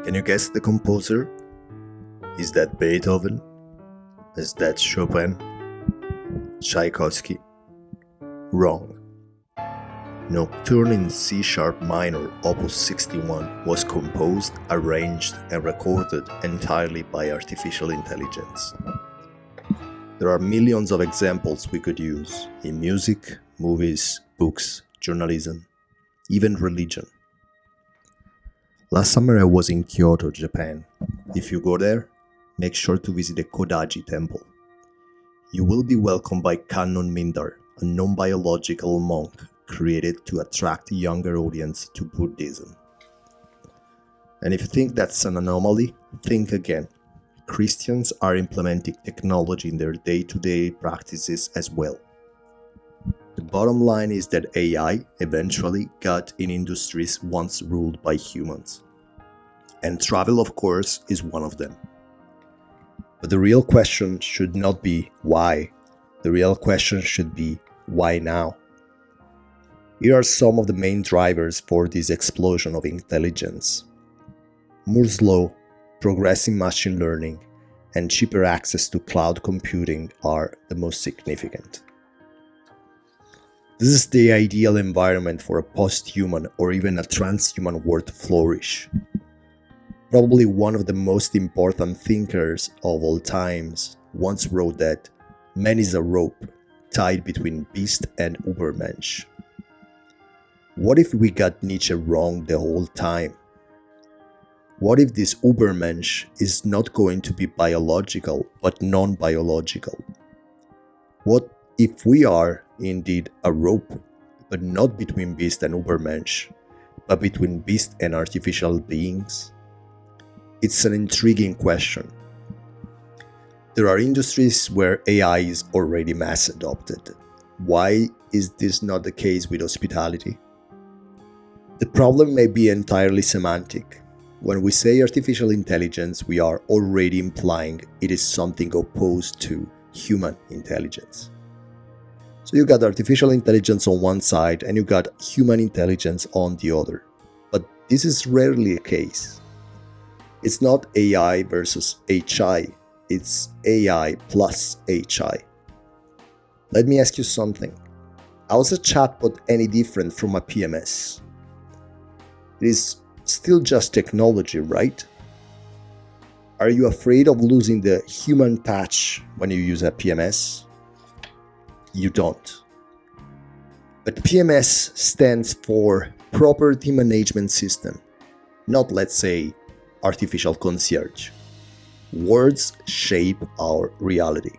Can you guess the composer? Is that Beethoven? Is that Chopin? Tchaikovsky? Wrong. Nocturne in C-sharp minor, opus 61, was composed, arranged, and recorded entirely by artificial intelligence. There are millions of examples we could use in music, movies, books, journalism, even religion. Last summer I was in Kyoto, Japan. If you go there, make sure to visit the Kodaji temple. You will be welcomed by Kannon Mindar, a non-biological monk created to attract a younger audience to Buddhism. And if you think that's an anomaly, think again. Christians are implementing technology in their day-to-day practices as well. The bottom line is that AI eventually got in industries once ruled by humans. And travel, of course, is one of them. But the real question should not be why. The real question should be why now? Here are some of the main drivers for this explosion of intelligence. Moore's law, progressing machine learning, and cheaper access to cloud computing are the most significant. This is the ideal environment for a post-human or even a transhuman world to flourish. Probably one of the most important thinkers of all times once wrote that man is a rope tied between beast and Übermensch. What if we got Nietzsche wrong the whole time? What if this Übermensch is not going to be biological but non-biological? What if we are indeed a rope, but not between beast and Übermensch, but between beast and artificial beings? It's an intriguing question. There are industries where AI is already mass adopted. Why is this not the case with hospitality? The problem may be entirely semantic. When we say artificial intelligence, we are already implying it is something opposed to human intelligence. So you got artificial intelligence on one side and you got human intelligence on the other. But this is rarely the case. It's not AI versus HI, it's AI plus HI. Let me ask you something. How is a chatbot any different from a PMS? It is still just technology, right? Are you afraid of losing the human touch when you use a PMS? You don't. But PMS stands for Property Management System, not, let's say, artificial concierge. Words shape our reality.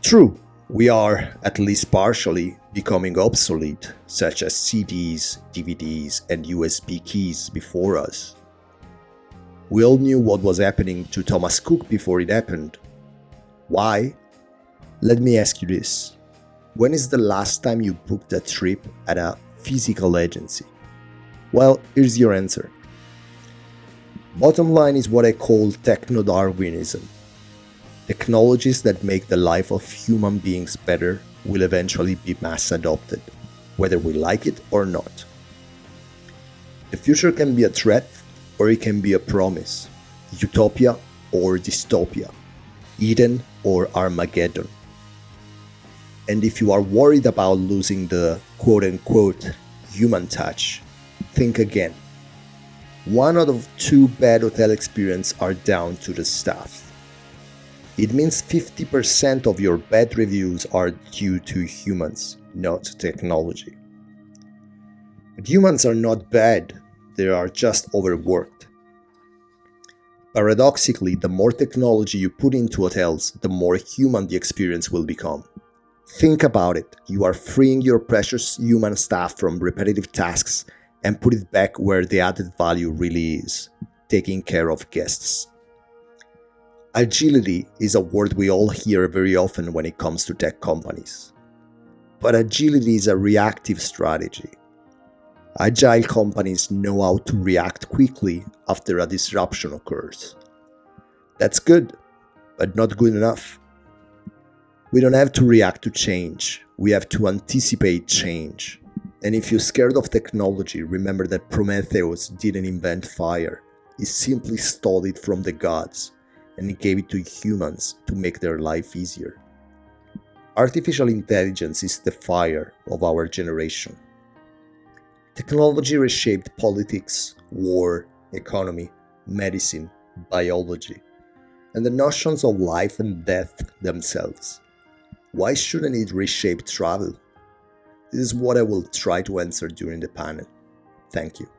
True, we are, at least partially, becoming obsolete, such as CDs, DVDs, and USB keys before us. We all knew what was happening to Thomas Cook before it happened. Why? Let me ask you this. When is the last time you booked a trip at a physical agency? Well, here's your answer. Bottom line is what I call techno-Darwinism. Technologies that make the life of human beings better will eventually be mass adopted, whether we like it or not. The future can be a threat or it can be a promise, utopia or dystopia, Eden or Armageddon. And if you are worried about losing the quote-unquote human touch, think again. 1 out of 2 bad hotel experiences are down to the staff. It means 50% of your bad reviews are due to humans, not technology. But humans are not bad, they are just overworked. Paradoxically, the more technology you put into hotels, the more human the experience will become. Think about it, you are freeing your precious human staff from repetitive tasks and put it back where the added value really is, taking care of guests. Agility is a word we all hear very often when it comes to tech companies. But agility is a reactive strategy. Agile companies know how to react quickly after a disruption occurs. That's good, but not good enough. We don't have to react to change, we have to anticipate change. And if you're scared of technology, remember that Prometheus didn't invent fire. He simply stole it from the gods, and he gave it to humans to make their life easier. Artificial intelligence is the fire of our generation. Technology reshaped politics, war, economy, medicine, biology, and the notions of life and death themselves. Why shouldn't it reshape travel? This is what I will try to answer during the panel. Thank you.